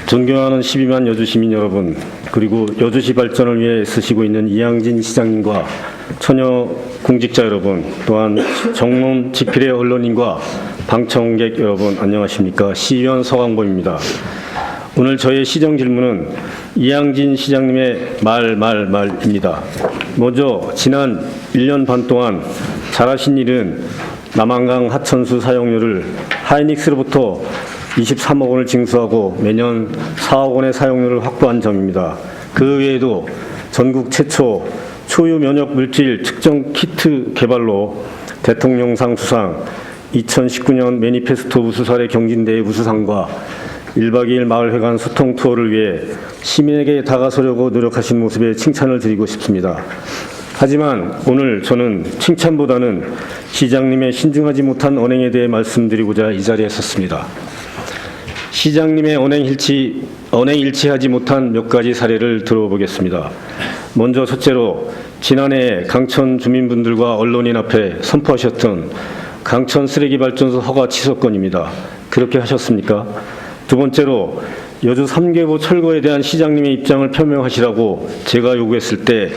존경하는 12만 여주 시민 여러분, 그리고 여주시 발전을 위해 애쓰시고 있는 이양진 시장님과 처녀 공직자 여러분, 또한 정론 지필의 언론인과 방청객 여러분, 안녕하십니까? 시의원 서광범입니다. 오늘 저의 시정 질문은 이양진 시장님의 말입니다. 먼저 지난 1년 반 동안 잘하신 일은 남한강 하천수 사용료를 하이닉스로부터 23억 원을 징수하고 매년 4억 원의 사용료를 확보한 점입니다. 그 외에도 전국 최초 초유 면역 물질 측정 키트 개발로 대통령상 수상, 2019년 매니페스토 우수사례 경진대회 우수상과 1박 2일 마을회관 소통 투어를 위해 시민에게 다가서려고 노력하신 모습에 칭찬을 드리고 싶습니다. 하지만 오늘 저는 칭찬보다는 시장님의 신중하지 못한 언행에 대해 말씀드리고자 이 자리에 섰습니다. 시장님의 언행 일치하지 못한 몇 가지 사례를 들어보겠습니다. 먼저 첫째로 지난해 강천 주민분들과 언론인 앞에 선포하셨던 강천 쓰레기 발전소 허가 취소 건입니다. 그렇게 하셨습니까? 두 번째로 여주 3개보 철거에 대한 시장님의 입장을 표명하시라고 제가 요구했을 때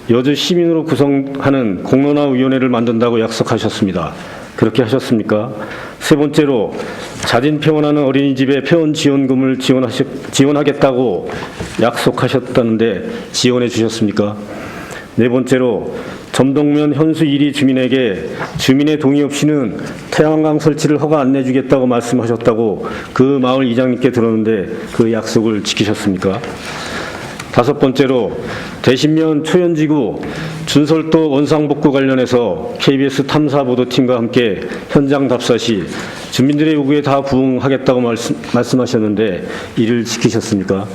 여주 시민으로 구성하는 공론화위원회를 만든다고 약속하셨습니다. 그렇게 하셨습니까? 세 번째로 자진 폐원하는 어린이집에 폐원 지원금을 지원하겠다고 약속하셨다는데 지원해 주셨습니까? 네 번째로 점동면 현수 1위 주민에게 주민의 동의 없이는 태양광 설치를 허가 안 내주겠다고 말씀하셨다고 그 마을 이장님께 들었는데 그 약속을 지키셨습니까? 다섯 번째로 대신면 초연지구 준설도 원상복구 관련해서 KBS 탐사보도팀과 함께 현장 답사 시 주민들의 요구에 다 부응하겠다고 말씀하셨는데 이를 지키셨습니까?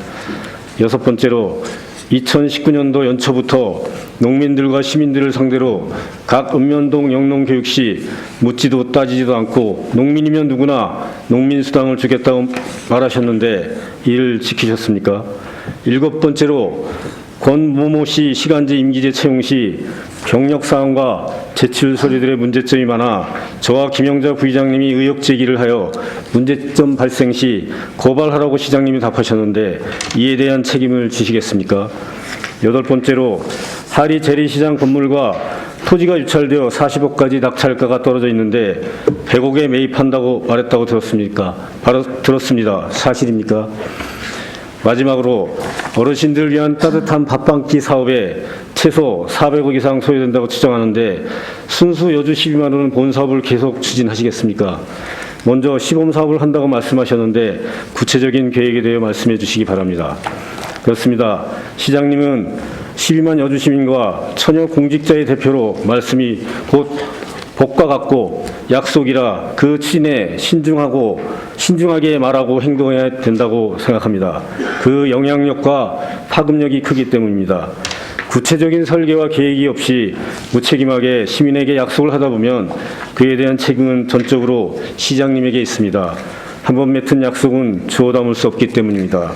여섯 번째로 2019년도 연초부터 농민들과 시민들을 상대로 각 읍면동 영농교육 시 묻지도 따지지도 않고 농민이면 누구나 농민수당을 주겠다고 말하셨는데 이를 지키셨습니까? 일곱 번째로 권모모 씨 시간제 임기제 채용 시 경력 사항과 제출 서류들의 문제점이 많아 저와 김영자 부의장님이 의혹 제기를 하여 문제점 발생 시 고발하라고 시장님이 답하셨는데 이에 대한 책임을 지시겠습니까? 여덟 번째로 하리 재래시장 건물과 토지가 유찰되어 40억까지 낙찰가가 떨어져 있는데 100억에 매입한다고 말했다고 들었습니까? 바로 들었습니다. 사실입니까? 마지막으로 어르신들을 위한 따뜻한 밥 한 끼 사업에 최소 400억 이상 소요된다고 추정하는데 순수 여주 12만 원은 본 사업을 계속 추진하시겠습니까? 먼저 시범 사업을 한다고 말씀하셨는데 구체적인 계획에 대해 말씀해 주시기 바랍니다. 그렇습니다. 시장님은 12만 여주 시민과 처녀 공직자의 대표로 말씀이 곧 복과 같고 약속이라 그 추진에 신중하게 말하고 행동해야 된다고 생각합니다. 그 영향력과 파급력이 크기 때문입니다. 구체적인 설계와 계획이 없이 무책임하게 시민에게 약속을 하다 보면 그에 대한 책임은 전적으로 시장님에게 있습니다. 한번 맺은 약속은 주워 담을 수 없기 때문입니다.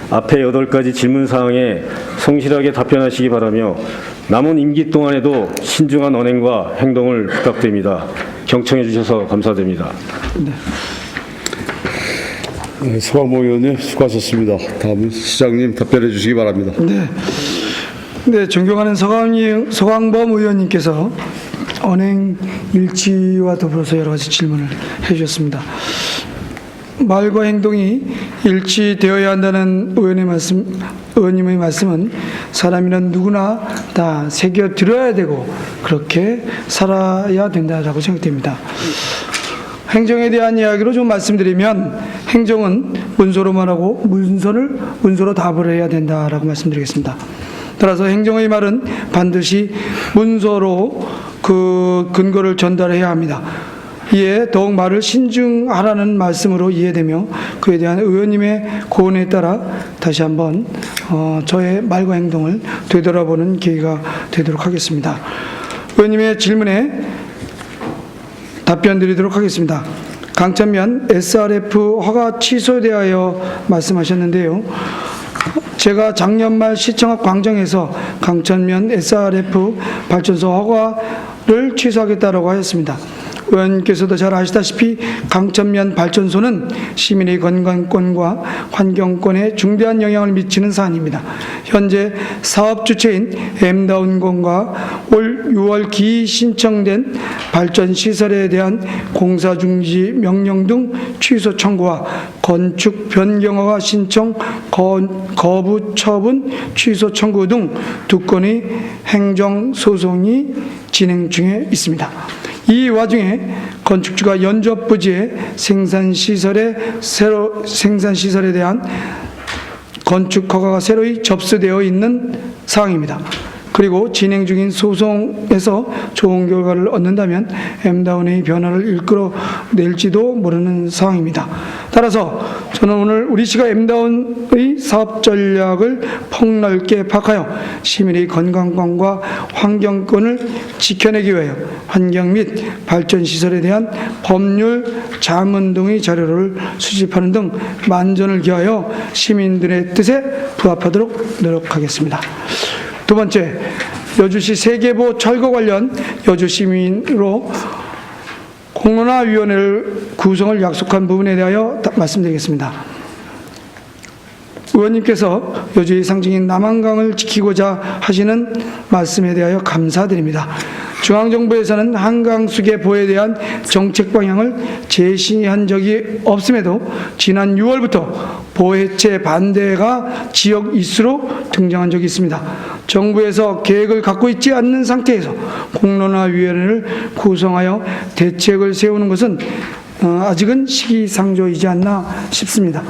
앞에 8가지 질문 사항에 성실하게 답변하시기 바라며 남은 임기 동안에도 신중한 언행과 행동을 부탁드립니다. 경청해 주셔서 감사드립니다. 네, 서광범 의원님 수고하셨습니다. 다음은 시장님 답변해 주시기 바랍니다. 네, 존경하는 서광범 의원님께서 언행 일치와 더불어서 여러 가지 질문을 해주셨습니다. 말과 행동이 일치되어야 한다는 의원님의 말씀은 사람이란 누구나 다 새겨 들어야 되고 그렇게 살아야 된다라고 생각됩니다. 행정에 대한 이야기로 좀 말씀드리면 행정은 문서로 말하고 문서로 답을 해야 된다라고 말씀드리겠습니다. 따라서 행정의 말은 반드시 문서로 그 근거를 전달해야 합니다. 이에 더욱 말을 신중하라는 말씀으로 이해되며 그에 대한 의원님의 고언에 따라 다시 한번 저의 말과 행동을 되돌아보는 계기가 되도록 하겠습니다. 의원님의 질문에 답변 드리도록 하겠습니다. 강천면 SRF 허가 취소에 대하여 말씀하셨는데요. 제가 작년 말 시청 앞 광장에서 강천면 SRF 발전소 허가를 취소하겠다고 하였습니다. 의원님께서도 잘 아시다시피 강천면 발전소는 시민의 건강권과 환경권에 중대한 영향을 미치는 사안입니다. 현재 사업 주체인 M다운건과 올 6월 기이 신청된 발전시설에 대한 공사 중지 명령 등 취소 청구와 건축 변경 허가 신청 거부 처분 취소 청구 등 2건의 행정소송이 진행 중에 있습니다. 이 와중에 건축주가 연접 부지의 생산시설에 대한 건축 허가가 새로이 접수되어 있는 상황입니다. 그리고 진행 중인 소송에서 좋은 결과를 얻는다면 M다운의 변화를 이끌어낼지도 모르는 상황입니다. 따라서 저는 오늘 우리시가 M다운의 사업 전략을 폭넓게 파악하여 시민의 건강권과 환경권을 지켜내기 위하여 환경 및 발전시설에 대한 법률, 자문 등의 자료를 수집하는 등 만전을 기하여 시민들의 뜻에 부합하도록 노력하겠습니다. 두 번째, 여주시 세계보 철거 관련 여주시민으로 공론화위원회를 구성을 약속한 부분에 대하여 말씀드리겠습니다. 의원님께서 여주의 상징인 남한강을 지키고자 하시는 말씀에 대하여 감사드립니다. 중앙정부에서는 한강수계 보호에 대한 정책 방향을 제시한 적이 없음에도 지난 6월부터 보호 해체 반대가 지역 이슈로 등장한 적이 있습니다. 정부에서 계획을 갖고 있지 않는 상태에서 공론화위원회를 구성하여 대책을 세우는 것은 아직은 시기상조이지 않나 싶습니다.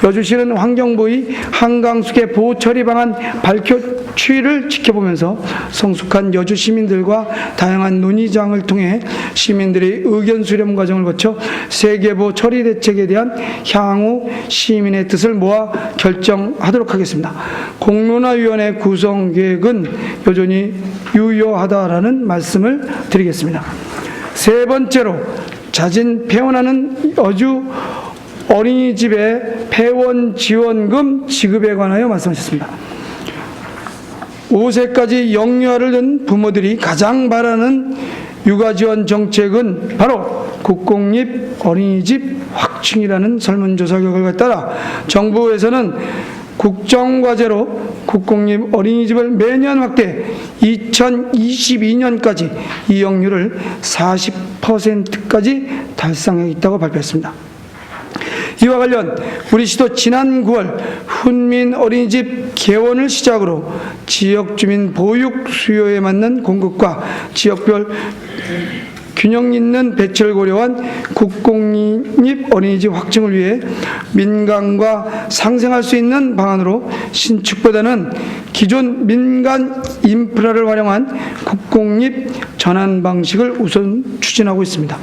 여주시는 환경부의 한강수계 보호 처리 방안 발표 추이를 지켜보면서 성숙한 여주 시민들과 다양한 논의장을 통해 시민들의 의견 수렴 과정을 거쳐 세계보 처리 대책에 대한 향후 시민의 뜻을 모아 결정하도록 하겠습니다. 공론화위원회 구성 계획은 여전히 유효하다라는 말씀을 드리겠습니다. 세 번째로 자진 폐원하는 여주 어린이집의 폐원 지원금 지급에 관하여 말씀하셨습니다. 5세까지 영유아를 둔 부모들이 가장 바라는 육아지원 정책은 바로 국공립 어린이집 확충이라는 설문조사 결과에 따라 정부에서는 국정과제로 국공립 어린이집을 매년 확대 2022년까지 이용률을 40%까지 달성하겠다고 발표했습니다. 이와 관련 우리시도 지난 9월 훈민 어린이집 개원을 시작으로 지역 주민 보육 수요에 맞는 공급과 지역별 균형 있는 배치를 고려한 국공립 어린이집 확충을 위해 민간과 상생할 수 있는 방안으로 신축보다는 기존 민간 인프라를 활용한 국공립 전환 방식을 우선 추진하고 있습니다.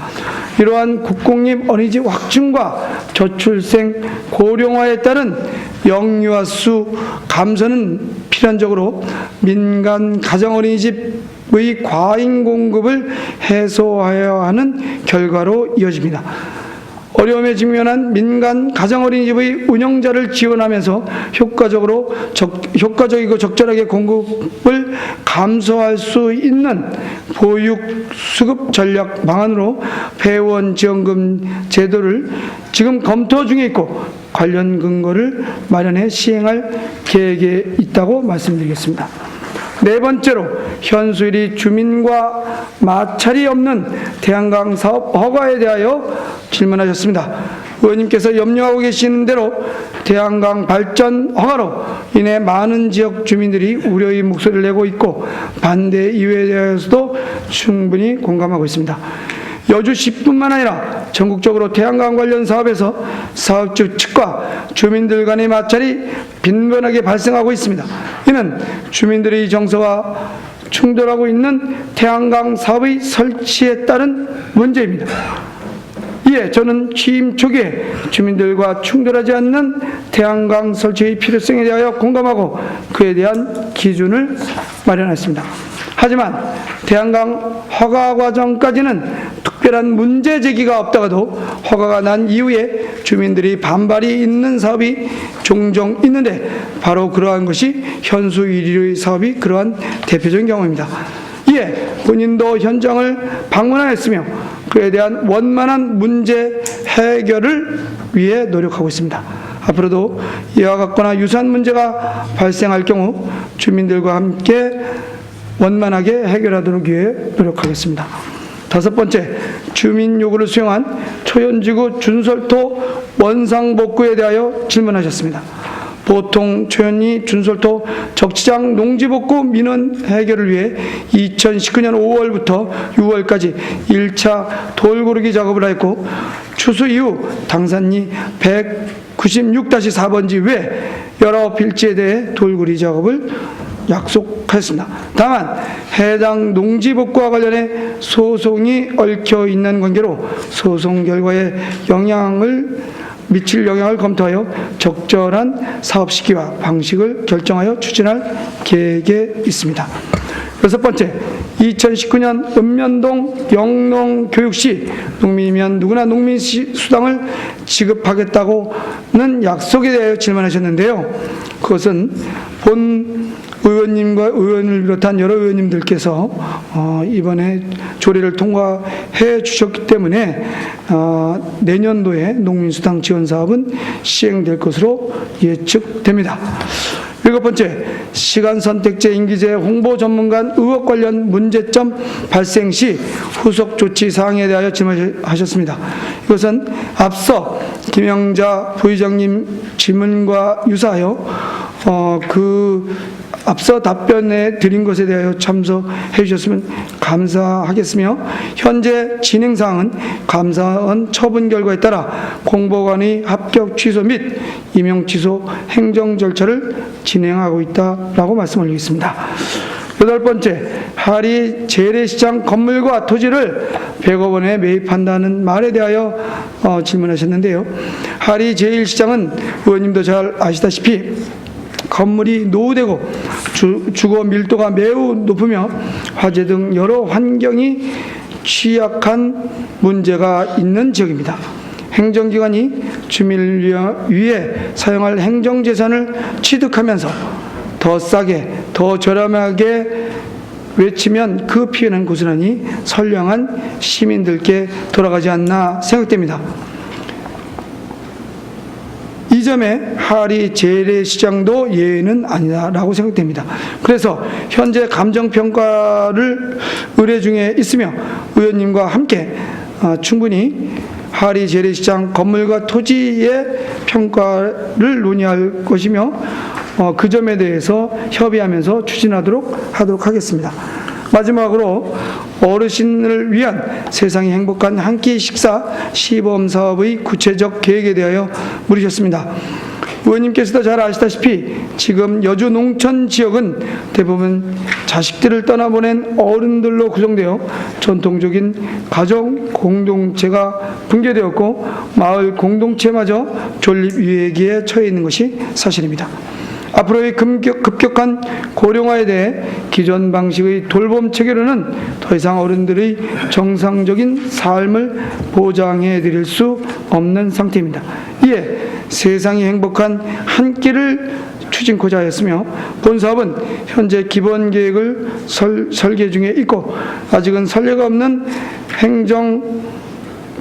이러한 국공립 어린이집 확충과 저출생 고령화에 따른 영유아 수 감소는 필연적으로 민간 가정 어린이집의 과잉 공급을 해소하여야 하는 결과로 이어집니다. 어려움에 직면한 민간 가정 어린이집의 운영자를 지원하면서 효과적이고 적절하게 공급을 감소할 수 있는 보육 수급 전략 방안으로 폐원 지원금 제도를 지금 검토 중에 있고 관련 근거를 마련해 시행할 계획에 있다고 말씀드리겠습니다. 네 번째로 현수일이 주민과 마찰이 없는 태양광 사업 허가에 대하여 질문하셨습니다. 의원님께서 염려하고 계시는 대로 태양광 발전 허가로 인해 많은 지역 주민들이 우려의 목소리를 내고 있고 반대 이유에 대해서도 충분히 공감하고 있습니다. 여주시뿐만 아니라 전국적으로 태양광 관련 사업에서 사업주 측과 주민들 간의 마찰이 빈번하게 발생하고 있습니다. 이는 주민들의 정서와 충돌하고 있는 태양광 사업의 설치에 따른 문제입니다. 이에 저는 취임 초기에 주민들과 충돌하지 않는 태양광 설치의 필요성에 대하여 공감하고 그에 대한 기준을 마련했습니다. 하지만 태양광 허가 과정까지는 특별한 문제 제기가 없다가도 허가가 난 이후에 주민들이 반발이 있는 사업이 종종 있는데 바로 그러한 것이 현수 1위의 사업이 그러한 대표적인 경우입니다. 이에 본인도 현장을 방문하였으며 그에 대한 원만한 문제 해결을 위해 노력하고 있습니다. 앞으로도 이와 같거나 유사한 문제가 발생할 경우 주민들과 함께 원만하게 해결하도록 위해 노력하겠습니다. 다섯 번째, 주민 요구를 수용한 초현지구 준설토 원상복구에 대하여 질문하셨습니다. 보통 초현리 준설토 적치장 농지복구 민원 해결을 위해 2019년 5월부터 6월까지 1차 돌고르기 작업을 하였고, 추수 이후 당산리 196-4번지 외 19필지에 대해 돌고르기 작업을 약속하였습니다. 다만 해당 농지복구와 관련해 소송이 얽혀 있는 관계로 소송 결과에 미칠 영향을 검토하여 적절한 사업 시기와 방식을 결정하여 추진할 계획에 있습니다. 여섯 번째, 2019년 읍면동 영농교육시 농민이면 누구나 농민수당을 지급하겠다고는 약속에 대하여 질문하셨는데요. 그것은 본 의원님과 의원을 비롯한 여러 의원님들께서 이번에 조례를 통과해 주셨기 때문에 내년도에 농민수당 지원 사업은 시행될 것으로 예측됩니다. 일곱 번째, 시간 선택제 임기제 홍보 전문가 의혹 관련 문제점 발생 시 후속 조치 사항에 대하여 질문하셨습니다. 이것은 앞서 김영자 부의장님 질문과 유사하여 앞서 답변해 드린 것에 대하여 참석해 주셨으면 감사하겠으며, 현재 진행 사항은 감사원 처분 결과에 따라 공보관의 합격 취소 및 임용 취소 행정 절차를 진행하고 있다라고 말씀드리겠습니다. 여덟 번째, 하리 재래시장 건물과 토지를 100억 원에 매입한다는 말에 대하여 질문하셨는데요. 하리 제1시장은 의원님도 잘 아시다시피 건물이 노후되고 주거 밀도가 매우 높으며 화재 등 여러 환경이 취약한 문제가 있는 지역입니다. 행정기관이 주민을 위해 사용할 행정재산을 취득하면서 더 싸게, 더 저렴하게 외치면 그 피해는 고스란히 선량한 시민들께 돌아가지 않나 생각됩니다. 이 점에 하리 재래시장도 예외는 아니다라고 생각됩니다. 그래서 현재 감정평가를 의뢰 중에 있으며 의원님과 함께 충분히 하리 재래시장 건물과 토지의 평가를 논의할 것이며 그 점에 대해서 협의하면서 추진하도록 하겠습니다. 마지막으로 어르신을 위한 세상이 행복한 한 끼 식사 시범 사업의 구체적 계획에 대하여 물으셨습니다. 의원님께서도 잘 아시다시피 지금 여주 농촌 지역은 대부분 자식들을 떠나보낸 어른들로 구성되어 전통적인 가정 공동체가 붕괴되었고 마을 공동체마저 존립 위기에 처해 있는 것이 사실입니다. 앞으로의 급격한 고령화에 대해 기존 방식의 돌봄 체계로는 더 이상 어른들의 정상적인 삶을 보장해 드릴 수 없는 상태입니다. 이에 세상이 행복한 한 끼를 추진코자 하였으며, 본 사업은 현재 기본 계획을 설계 중에 있고 아직은 선례가 없는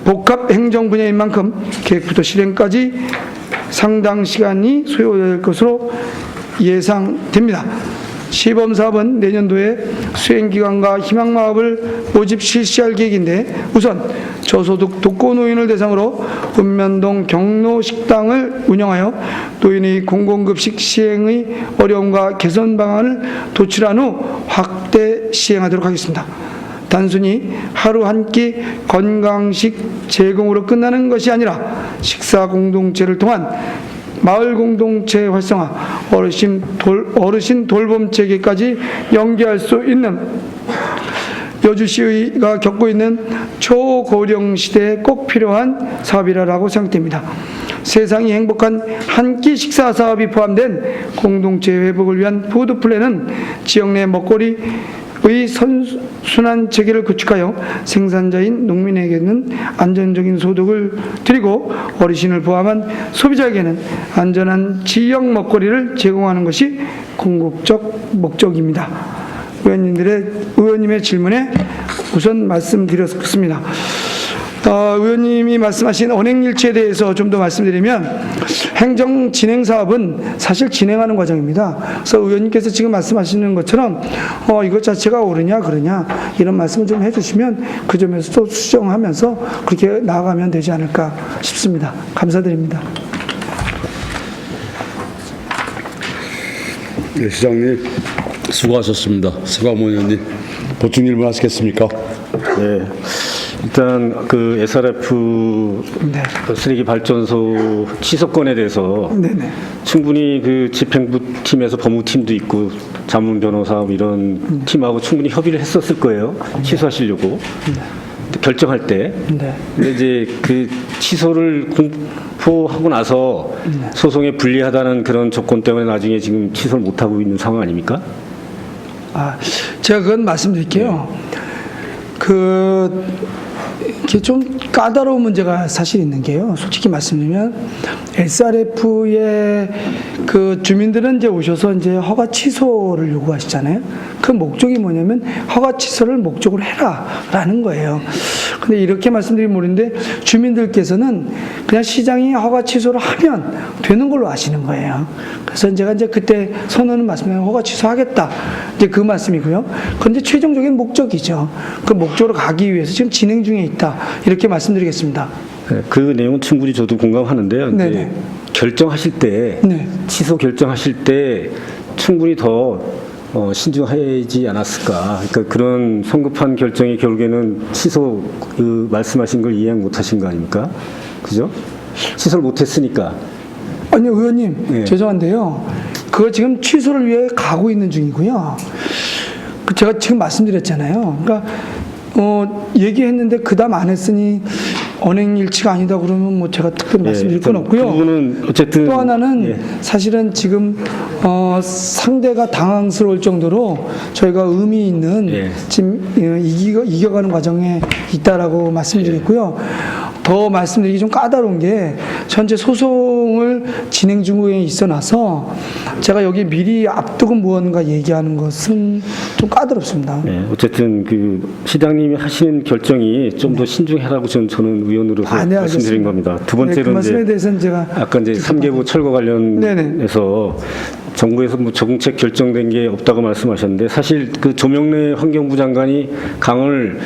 복합 행정 분야인 만큼 계획부터 실행까지 상당 시간이 소요될 것으로 예상됩니다. 시범사업은 내년도에 수행기관과 희망마을을 모집 실시할 계획인데, 우선 저소득 독거노인을 대상으로 읍면동 경로식당을 운영하여 노인의 공공급식 시행의 어려움과 개선 방안을 도출한 후 확대 시행하도록 하겠습니다. 단순히 하루 한 끼 건강식 제공으로 끝나는 것이 아니라 식사 공동체를 통한 마을 공동체 활성화, 어르신 돌봄 체계까지 연계할 수 있는 여주시가 겪고 있는 초고령 시대에 꼭 필요한 사업이라고 생각됩니다. 세상이 행복한 한 끼 식사 사업이 포함된 공동체 회복을 위한 푸드 플랜은 지역 내 먹거리의 선순환 체계를 구축하여 생산자인 농민에게는 안정적인 소득을 드리고 어르신을 포함한 소비자에게는 안전한 지역 먹거리를 제공하는 것이 궁극적 목적입니다. 의원님의 질문에 우선 말씀드렸습니다. 의원님이 말씀하신 언행일치에 대해서 좀 더 말씀드리면 행정 진행 사업은 사실 진행하는 과정입니다. 그래서 의원님께서 지금 말씀하시는 것처럼 이것 자체가 옳으냐 그러냐 이런 말씀을 좀 해주시면 그 점에서 또 수정하면서 그렇게 나아가면 되지 않을까 싶습니다. 감사드립니다. 네, 시장님 수고하셨습니다. 서광모 의원님 보충 질문 하시겠습니까? 네. 일단 그 SRF 네. 쓰레기 발전소 취소건에 대해서 네네. 충분히 그 집행부 팀에서 법무팀도 있고 자문 변호사 이런 팀하고 충분히 협의를 했었을 거예요. 취소하시려고 결정할 때. 네. 근데 이제 그 취소를 공포하고 나서 소송에 불리하다는 그런 조건 때문에 나중에 지금 취소를 못 하고 있는 상황 아닙니까? 제가 그건 말씀드릴게요. 이게 좀 까다로운 문제가 사실 있는 게요. 솔직히 말씀드리면 SRF의 그 주민들은 이제 오셔서 이제 허가 취소를 요구하시잖아요. 그 목적이 뭐냐면 허가 취소를 목적으로 해라라는 거예요. 근데 이렇게 말씀드리면 모르는데 주민들께서는 그냥 시장이 허가 취소를 하면 되는 걸로 아시는 거예요. 그래서 제가 이제 그때 선언을 말씀드리면 허가 취소하겠다. 이제 그 말씀이고요. 그런데 최종적인 목적이죠. 그 목적으로 가기 위해서 지금 진행 중에 있다. 이렇게 말씀드리겠습니다. 네, 그 내용은 충분히 저도 공감하는데요. 근데 네네. 결정하실 때 네. 취소 결정하실 때 충분히 더 신중하지 않았을까. 그러니까 그런 성급한 결정이 결국에는 취소 그 말씀하신 걸 이행 못하신 거 아닙니까? 그죠? 취소를 못했으니까. 아니요, 의원님. 네. 죄송한데요. 그거 지금 취소를 위해 가고 있는 중이고요. 제가 지금 말씀드렸잖아요. 그러니까 얘기했는데 그다음 안 했으니 언행일치가 아니다 그러면 뭐 제가 특별히 말씀드릴 건 없고요. 그 부분은 어쨌든 또 하나는 예. 사실은 지금 상대가 당황스러울 정도로 저희가 의미 있는 예. 지금 이겨가는 과정에 있다라고 말씀드렸고요. 더 말씀드리기 좀 까다로운 게 현재 소송을 진행 중에 있어 나서 제가 여기 미리 앞두고 무언가 얘기하는 것은 좀 까다롭습니다. 네, 어쨌든 그 시장님이 하시는 결정이 좀 더 신중하라고 저는 의원으로서 네, 말씀드린 알겠습니다. 겁니다. 두 네, 그 번째로 말씀에 이제 대해서는 제가 아까 이제 3개부 철거 관련해서 정부에서 뭐 적응책 결정된 게 없다고 말씀하셨는데 사실 그 조명래 환경부 장관이 강을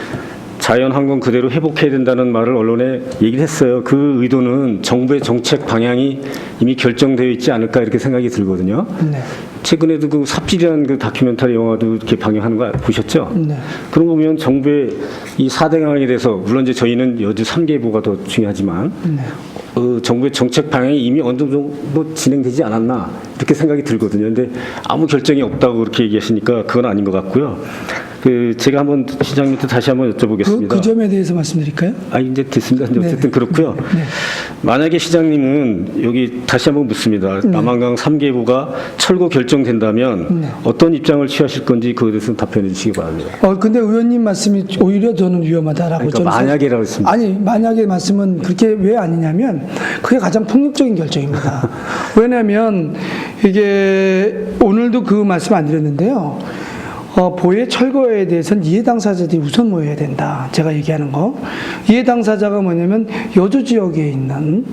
자연 환경 그대로 회복해야 된다는 말을 언론에 얘기를 했어요. 그 의도는 정부의 정책 방향이 이미 결정되어 있지 않을까 이렇게 생각이 들거든요. 네. 최근에도 그 삽질이라는 그 다큐멘터리 영화도 이렇게 방영하는 거 보셨죠? 네. 그런 거 보면 정부의 이 4대 강에 대해서 물론 이제 저희는 여주 3개부가 더 중요하지만 정부의 정책 방향이 이미 어느 정도 진행되지 않았나 이렇게 생각이 들거든요. 근데 아무 결정이 없다고 그렇게 얘기하시니까 그건 아닌 것 같고요. 제가 한번 시장님한테 다시 한번 여쭤보겠습니다. 그 점에 대해서 말씀드릴까요? 이제 됐습니다. 이제 어쨌든 그렇고요. 만약에 시장님은 여기 다시 한번 묻습니다. 남한강 3개부가 철거 결정된다면 어떤 입장을 취하실 건지 그에 대해서는 답변해 주시기 바랍니다. 근데 의원님 말씀이 오히려 저는 위험하다라고 그러니까 저는 만약에라고 했습니다. 아니, 만약에 말씀은 그렇게 왜 아니냐면 그게 가장 폭력적인 결정입니다. 왜냐하면 이게 오늘도 그 말씀 안 드렸는데요. 보혜 철거에 대해서는 이해 당사자들이 우선 모여야 된다. 제가 얘기하는 거. 이해 당사자가 뭐냐면 여주 지역에 있는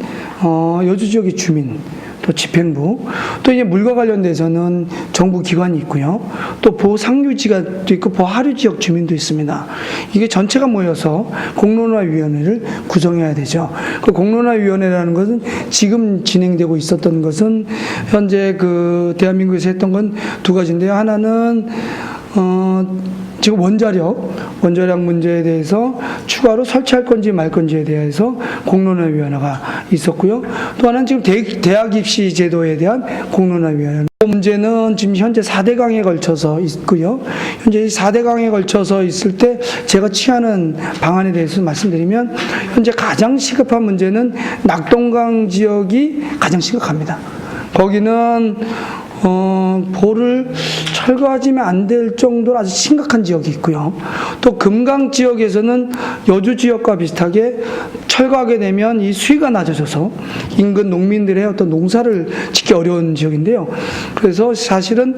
여주 지역의 주민, 또 집행부, 또 이제 물과 관련돼서는 정부 기관이 있고요. 또 보상류지가 있고 보하류 지역 주민도 있습니다. 이게 전체가 모여서 공론화위원회를 구성해야 되죠. 그 공론화위원회라는 것은 지금 진행되고 있었던 것은 현재 그 대한민국에서 했던 건 두 가지인데요. 하나는 지금 원자력 문제에 대해서 추가로 설치할 건지 말 건지에 대해서 공론화위원회가 있었고요. 또 하나는 지금 대학 입시 제도에 대한 공론화위원회. 문제는 지금 현재 4대 강에 걸쳐서 있고요. 현재 이 4대 강에 걸쳐서 있을 때 제가 취하는 방안에 대해서 말씀드리면 현재 가장 시급한 문제는 낙동강 지역이 가장 심각합니다. 거기는 보를 철거하지면 안 될 정도로 아주 심각한 지역이 있고요. 또 금강 지역에서는 여주 지역과 비슷하게 철거하게 되면 이 수위가 낮아져서 인근 농민들의 어떤 농사를 짓기 어려운 지역인데요. 그래서 사실은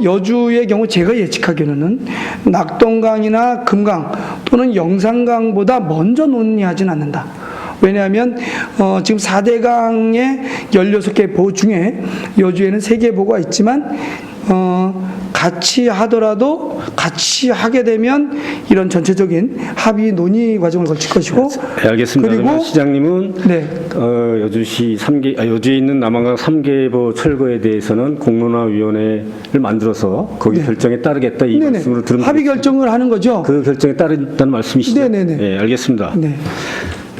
여주의 경우 제가 예측하기로는 낙동강이나 금강 또는 영산강보다 먼저 논의하진 않는다. 왜냐하면 지금 4대강의 16개 보 중에 여주에는 3개 보가 있지만 같이 하더라도 같이 하게 되면 이런 전체적인 합의 논의 과정을 거칠 것이고 네, 알겠습니다. 그리고 그러면 시장님은 네. 여주시 여주에 있는 남한강 3개보 철거에 대해서는 공론화위원회를 만들어서 거기 네. 결정에 따르겠다 이 네네. 말씀으로 들으면 합의 결정을 하는 거죠. 그 결정에 따른다는 말씀이시죠? 네네네. 네, 알겠습니다. 네.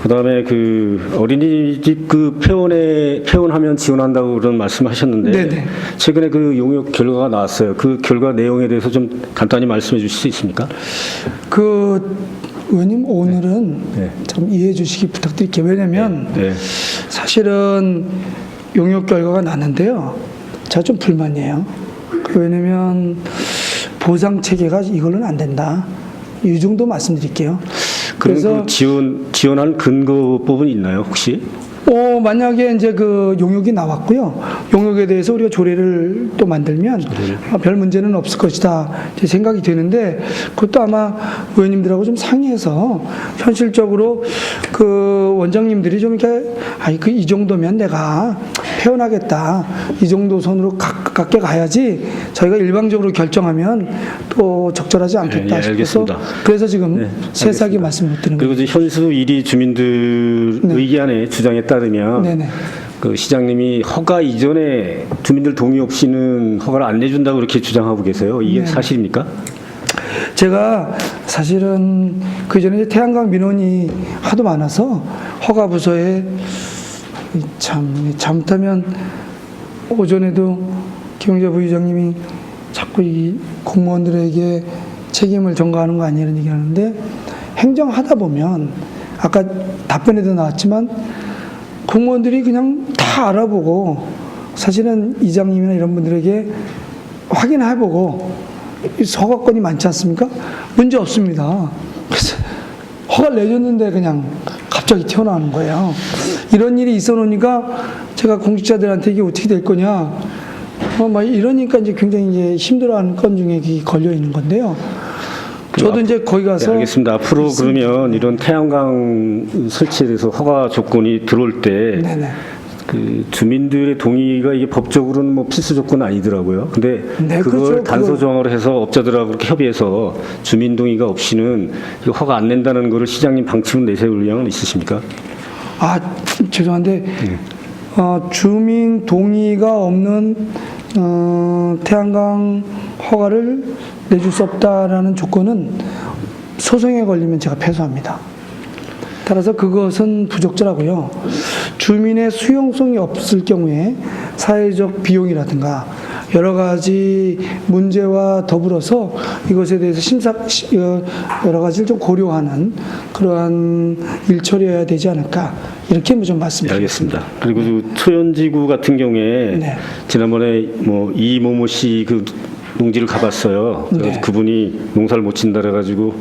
그다음에 그 어린이집 그 폐원하면 지원한다고 그런 말씀하셨는데 네네. 최근에 그 용역 결과가 나왔어요. 그 결과 내용에 대해서 좀 간단히 말씀해 주실 수 있습니까? 의원님 오늘은 네. 좀 이해해 주시기 부탁드릴게요. 왜냐하면 네. 사실은 용역 결과가 났는데요. 제가 좀 불만이에요. 왜냐하면 보상 체계가 이걸로는 안 된다. 이 정도 말씀드릴게요. 그래서 그 지원한 근거 부분이 있나요, 혹시? 만약에 이제 그 용역이 나왔고요. 용역에 대해서 우리가 조례를 또 만들면 별 문제는 없을 것이다. 제 생각이 되는데 그것도 아마 의원님들하고 좀 상의해서 현실적으로 그 원장님들이 좀 이렇게 이 정도면 내가 폐원하겠다. 이 정도 선으로 가깝게 가야지 저희가 일방적으로 결정하면 또 적절하지 않겠다 예, 싶어서 알겠습니다. 그래서 지금 네, 세세하게 말씀을 못 드리는 그리고 거예요. 이제 현수 1위 주민들 네. 의견의 주장에 따르면 네네. 그 시장님이 허가 이전에 주민들 동의 없이는 허가를 안 내준다고 이렇게 주장하고 계세요. 이게 네. 사실입니까? 제가 사실은 그 전에 태양광 민원이 하도 많아서 허가 부서에 잘못하면 오전에도 김영재 부의장님이 자꾸 이 공무원들에게 책임을 전가하는 거 아니냐는 얘기를 하는데 행정하다 보면 아까 답변에도 나왔지만 공무원들이 그냥 다 알아보고 사실은 이장님이나 이런 분들에게 확인해보고 허가건이 많지 않습니까? 문제 없습니다. 그래서 허가를 내줬는데 그냥 갑자기 튀어나오는 거예요. 이런 일이 있어 놓으니까 제가 공직자들한테 이게 어떻게 될 거냐 막 이러니까 이제 굉장히 이제 힘들어하는 건 중에 걸려 있는 건데요. 저도 이제 거기 가서 네, 알겠습니다. 앞으로 그러면 이런 태양광 설치에 대해서 허가 조건이 들어올 때 네네. 그 주민들의 동의가 이게 법적으로는 뭐 필수 조건은 아니더라고요. 근데 네, 그걸 그렇죠. 단서 조항으로 해서 업자들하고 이렇게 협의해서 주민 동의가 없이는 이거 허가 안 낸다는 거를 시장님 방침을 내세울 의향은 있으십니까? 죄송한데 주민 동의가 없는 태양광 허가를 내줄 수 없다라는 조건은 소송에 걸리면 제가 패소합니다. 따라서 그것은 부적절하고요. 주민의 수용성이 없을 경우에 사회적 비용이라든가 여러 가지 문제와 더불어서 이것에 대해서 여러 가지를 좀 고려하는 그러한 일처리해야 되지 않을까 이렇게 좀 말씀드리겠습니다. 알겠습니다. 그리고 그 초연지구 같은 경우에 네. 지난번에 뭐 이모모 씨 그 농지를 가봤어요. 그래서 네. 그분이 농사를 못 친다 그래가지고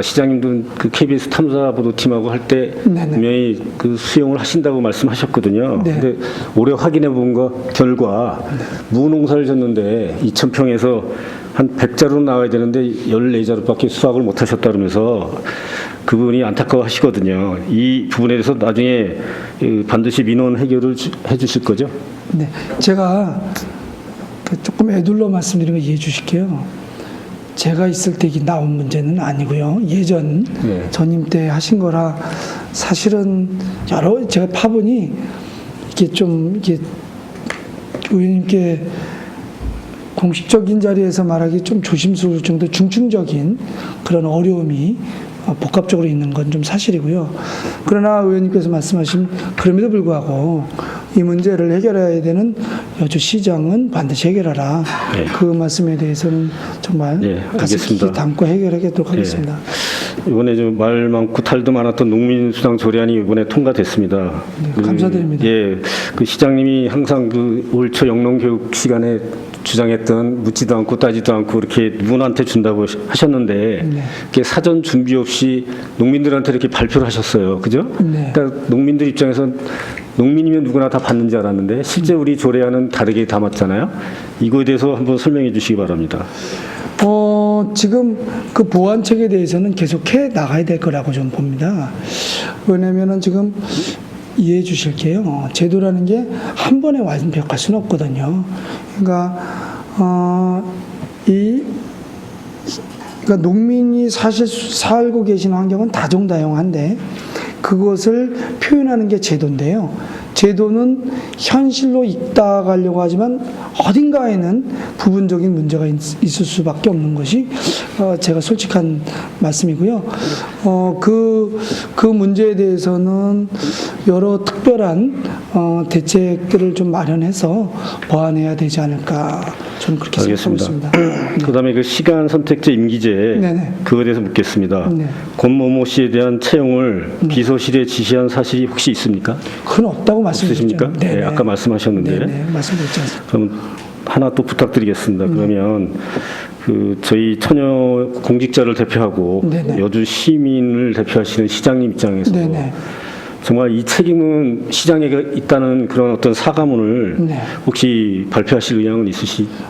시장님도 그 KBS 탐사보도팀하고 할 때 네네. 분명히 그 수용을 하신다고 말씀하셨거든요. 네. 근데 올해 확인해 본 결과 무농사를 졌는데 2,000평에서 한 100자루 나와야 되는데 14자루밖에 수확을 못 하셨다 그러면서 그분이 안타까워 하시거든요. 이 부분에 대해서 나중에 반드시 민원 해결을 해 주실 거죠? 네, 제가 조금 애둘러 말씀드린 거 이해해 주실게요. 제가 있을 때 나온 문제는 아니고요. 예전 네. 전임 때 하신 거라 사실은 제가 파보니 이게 의원님께 공식적인 자리에서 말하기 좀 조심스러울 정도 중증적인 그런 어려움이 복합적으로 있는 건 좀 사실이고요. 그러나 의원님께서 말씀하신 그럼에도 불구하고 이 문제를 해결해야 되는 여주시장은 반드시 해결하라. 네. 그 말씀에 대해서는 정말 네, 가슴 깊이 알겠습니다. 담고 해결하도록 하겠습니다. 이번에 좀 말 많고 탈도 많았던 농민수당 조례안이 이번에 통과됐습니다. 네, 감사드립니다. 그 시장님이 항상 그 올 초 영농교육 시간에 주장했던 묻지도 않고 따지도 않고 이렇게 누구한테 준다고 하셨는데 네. 그게 사전 준비 없이 농민들한테 이렇게 발표를 하셨어요. 그죠? 네. 그러니까 농민들 입장에선 농민이면 누구나 다 받는 줄 알았는데 실제 우리 조례안은 다르게 담았잖아요. 이거에 대해서 한번 설명해 주시기 바랍니다. 지금 그 보완책에 대해서는 계속해 나가야 될 거라고 좀 봅니다. 왜냐면은 지금 이해해 주실게요. 제도라는 게 한 번에 완벽할 수는 없거든요. 그러니까 그러니까 농민이 사실 살고 계신 환경은 다종다용한데 그것을 표현하는 게 제도인데요. 제도는 현실로 이끌어가려고 하지만 어딘가에는 부분적인 문제가 있을 수밖에 없는 것이 제가 솔직한 말씀이고요. 그 문제에 대해서는 여러 특별한 대책들을 좀 마련해서 보완해야 되지 않을까 저는 그렇게 생각하고 있습니다. 그다음에 그 시간 선택제 임기제 네네. 그거에 대해서 묻겠습니다. 네. 권모모 씨에 대한 채용을 비서실에 지시한 사실이 혹시 있습니까? 그건 없다고 말씀드렸죠. 없으십니까? 네, 아까 말씀하셨는데. 네, 말씀드렸지 않습니까? 그럼 하나 또 부탁드리겠습니다. 그러면 그 저희 처녀 공직자를 대표하고 네네. 여주 시민을 대표하시는 시장님 입장에서 네네. 정말 이 책임은 시장에 있다는 그런 어떤 사과문을 네. 혹시 발표하실 의향은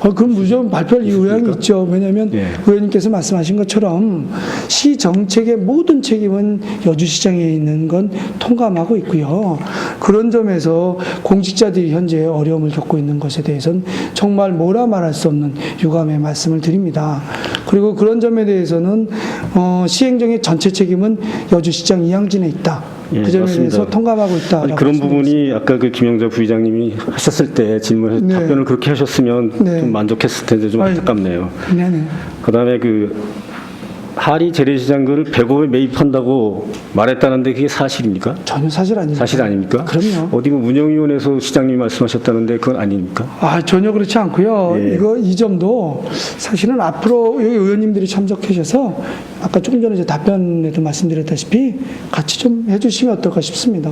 그럼 무조건 발표할 의향이 있죠. 왜냐하면 예. 의원님께서 말씀하신 것처럼 시 정책의 모든 책임은 여주시장에 있는 건 통감하고 있고요. 그런 점에서 공직자들이 현재 어려움을 겪고 있는 것에 대해서는 정말 뭐라 말할 수 없는 유감의 말씀을 드립니다. 그리고 그런 점에 대해서는 시행정의 전체 책임은 여주시장 이양진에 있다. 예, 그 점에 맞습니다. 대해서 통감하고 있다. 아니, 그런 부분이 아까 그 김영자 부의장님이 하셨을 때 질문을 네. 답변을 그렇게 하셨으면 네. 좀 만족했을 텐데 좀 아유. 안타깝네요. 네네. 그다음에 그 하리 재래시장을 100억에 매입한다고 말했다는데 그게 사실입니까? 전혀 사실 아닙니다. 사실 아닙니까? 그럼요. 어디 뭐 운영위원회에서 시장님이 말씀하셨다는데 그건 아닙니까? 전혀 그렇지 않고요. 예. 이 점도 사실은 앞으로 여기 의원님들이 참석하셔서 아까 조금 전에 답변에도 말씀드렸다시피 같이 좀 해주시면 어떨까 싶습니다.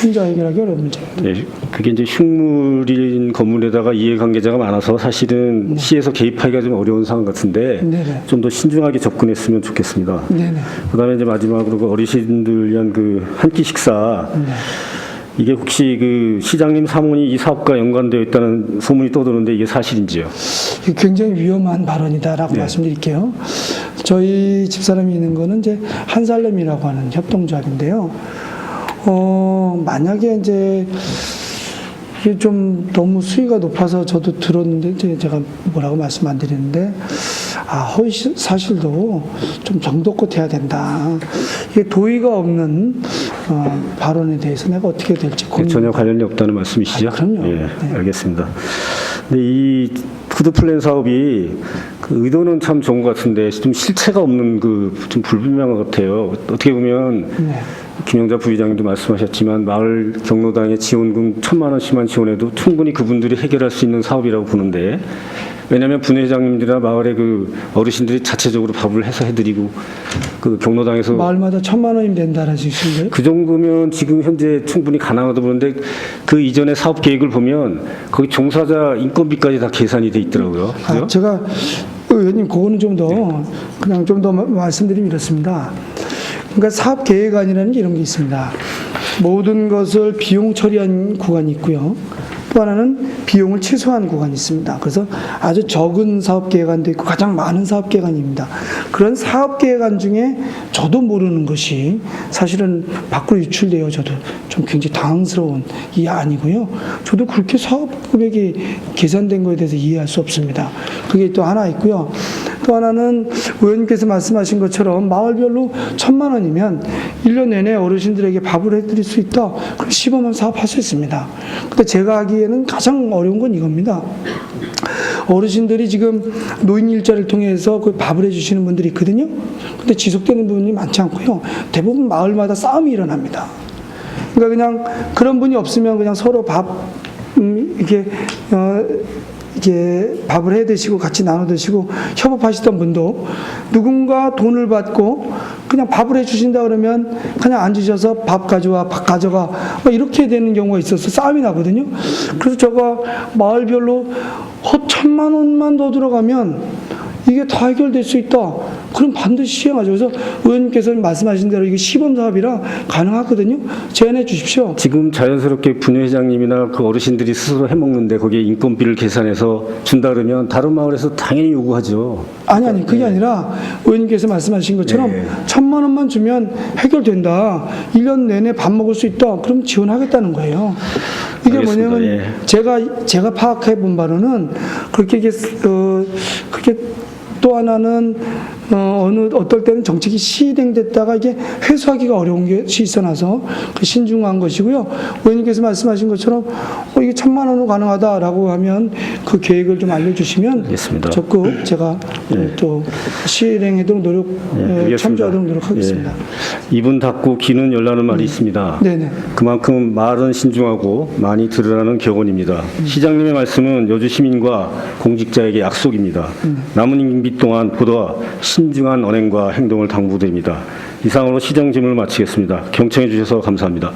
혼자 해결하기 어려운 문제입니다. 네, 그게 이제 흉물인 건물에다가 이해관계자가 많아서 사실은 시에서 개입하기가 좀 어려운 상황 같은데 네네. 좀 더 신중하게 접근했으면 좋겠습니다. 네네. 그다음에 이제 마지막으로 그 어르신들 위한 그 한 끼 식사 이게 혹시 그 시장님 사모님이 이 사업과 연관되어 있다는 소문이 떠도는데 이게 사실인지요? 이게 굉장히 위험한 발언이다라고 네. 말씀드릴게요. 저희 집사람이 있는 거는 이제 한살렘이라고 하는 협동조합인데요. 만약에 이제 이게 좀 너무 수위가 높아서 저도 들었는데 이제 제가 뭐라고 말씀 안 드리는데 허위 사실도 좀 정도껏 해야 된다. 이게 도의가 없는 발언에 대해서 내가 어떻게 될지 고민. 전혀 관련이 없다는 말씀이시죠? 그럼요. 예, 네. 알겠습니다. 근데 이 푸드 플랜 사업이 그 의도는 참 좋은 것 같은데 좀 실체가 없는 그 좀 불분명한 것 같아요. 어떻게 보면 네. 김영자 부의장님도 말씀하셨지만 마을 경로당에 지원금 1,000만 원씩만 지원해도 충분히 그분들이 해결할 수 있는 사업이라고 보는데 왜냐하면 분회장님들이나 마을의 그 어르신들이 자체적으로 밥을 해서 해드리고 그 경로당에서 마을마다 1,000만 원이면 된다는 식인가요? 그 정도면 지금 현재 충분히 가능하다고 보는데 그 이전의 사업 계획을 보면 거기 종사자 인건비까지 다 계산이 돼 있더라고요. 그죠? 제가 의원님 그거는 좀 더 그냥 좀 더 말씀드리면 이렇습니다. 그러니까 사업 계획안이라는 게 이런 게 있습니다. 모든 것을 비용 처리한 구간이 있고요. 또 하나는 비용을 최소화한 구간이 있습니다. 그래서 아주 적은 사업 계획안도 있고 가장 많은 사업 계획안입니다. 그런 사업 계획안 중에 저도 모르는 것이 사실은 밖으로 유출돼요. 저도 좀 굉장히 당황스러운 이 안이고요. 저도 그렇게 사업 금액이 계산된 거에 대해서 이해할 수 없습니다. 그게 또 하나 있고요. 또 하나는 의원님께서 말씀하신 것처럼 마을별로 1,000만 원이면 1년 내내 어르신들에게 밥을 해드릴 수 있다. 그럼 시범한 사업할 수 있습니다. 근데 제가 하기에는 가장 어려운 건 이겁니다. 어르신들이 지금 노인 일자리를 통해서 그 밥을 해주시는 분들이 있거든요. 근데 지속되는 부분이 많지 않고요. 대부분 마을마다 싸움이 일어납니다. 그러니까 그냥 그런 분이 없으면 그냥 서로 밥 이게 이게 밥을 해 드시고 같이 나눠 드시고 협업하시던 분도 누군가 돈을 받고 그냥 밥을 해 주신다 그러면 그냥 앉으셔서 밥 가져와 밥 가져가 막 이렇게 되는 경우가 있어서 싸움이 나거든요. 그래서 제가 마을별로 1,000만 원만 더 들어가면 이게 다 해결될 수 있다. 그럼 반드시 시행하죠. 그래서 의원님께서 말씀하신 대로 이게 시범 사업이라 가능하거든요. 제안해 주십시오. 지금 자연스럽게 분회장님이나 그 어르신들이 스스로 해먹는데 거기에 인건비를 계산해서 준다 그러면 다른 마을에서 당연히 요구하죠. 아니 그게 아니라 의원님께서 말씀하신 것처럼 네. 1,000만 원만 주면 해결된다. 1년 내내 밥 먹을 수 있다. 그럼 지원하겠다는 거예요. 이게 알겠습니다. 뭐냐면 예. 제가 파악해 본 바로는 그렇게 이게 그렇게 또 하나는 어떨 때는 정책이 시행됐다가 이게 회수하기가 어려운 것이 있어나서 그 신중한 것이고요. 의원님께서 말씀하신 것처럼 이게 1,000만 원으로 가능하다라고 하면 그 계획을 좀 알려주시면 알겠습니다. 적극 제가 또 실행하도록 알겠습니다. 참조하도록 노력하겠습니다. 입은 닫고 귀는 열라는 말이 있습니다. 네네. 그만큼 말은 신중하고 많이 들으라는 격언입니다. 시장님의 말씀은 여주 시민과 공직자에게 약속입니다. 남은 임기 동안 보다 신중한 언행과 행동을 당부드립니다. 이상으로 시정 질문을 마치겠습니다. 경청해 주셔서 감사합니다.